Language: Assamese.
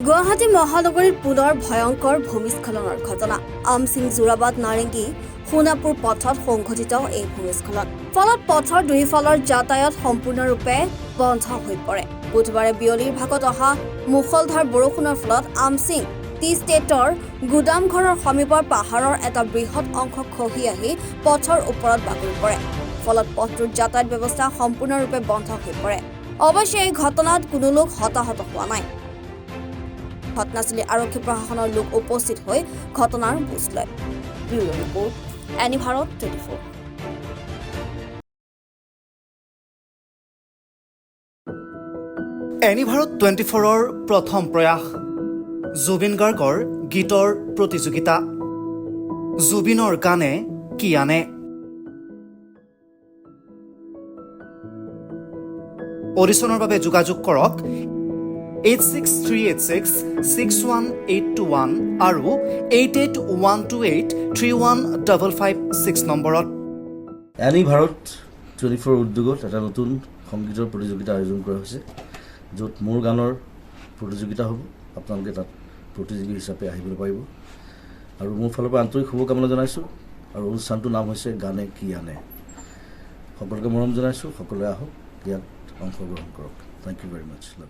গুৱাহাটী মহানগৰীত পুনৰ ভয়ংকৰ ভূমিস্খলনৰ ঘটনা। আমচিং যোৰাবাদ নাৰেংগী সোণাপুৰ পথত সংঘটিত এই ভূমিস্খলন ফলত পথৰ দুয়োফালৰ যাতায়াত সম্পূৰ্ণৰূপে বন্ধ হৈ পৰে। বুধবাৰে বিয়লিৰ ভাগত অহা মুষলধাৰ বৰষুণৰ ফলত আমচিং টি ষ্টেটৰ গুদামঘৰৰ সমীপৰ পাহাৰৰ এটা বৃহৎ অংশ খহি আহি পথৰ ওপৰত বাগৰি পৰে। ফলত পথটোৰ যাতায়াত ব্যৱস্থা সম্পূৰ্ণৰূপে বন্ধ হৈ পৰে। অৱশ্যে এই ঘটনাত কোনো লোক হতাহত হোৱা নাই। ঘটনাস্থলী আৰক্ষী প্ৰশাসনৰ লোক উপস্থিত হৈ ঘটনাৰ বুজ লয়। Bureau report, NE Bharat 24। NE Bharat 24ৰ প্ৰথম প্ৰয়াস জুবিন গাৰ্গৰ গীতৰ প্ৰতিযোগিতা। জুবিনৰ গানে কি আনে। অডিশ্যনৰ বাবে যোগাযোগ কৰক 8638661821 আৰু 8812831556 নম্বৰত। এনি ভাৰত 24 উদ্যোগত এটা নতুন সংগীতৰ প্ৰতিযোগিতা আয়োজন কৰা হৈছে, য'ত মোৰ গানৰ প্ৰতিযোগিতা হ'ব। আপোনালোকে তাত প্ৰতিযোগী হিচাপে আহিবলৈ পাৰিব আৰু মোৰ ফালৰ পৰা আন্তৰিক শুভকামনা জনাইছোঁ। আৰু অনুষ্ঠানটোৰ নাম হৈছে গানে কি আনে। সকলোকে মৰম জনাইছোঁ, সকলোৱে আহক, ইয়াত অংশগ্ৰহণ কৰক। Thank you very much. Love U.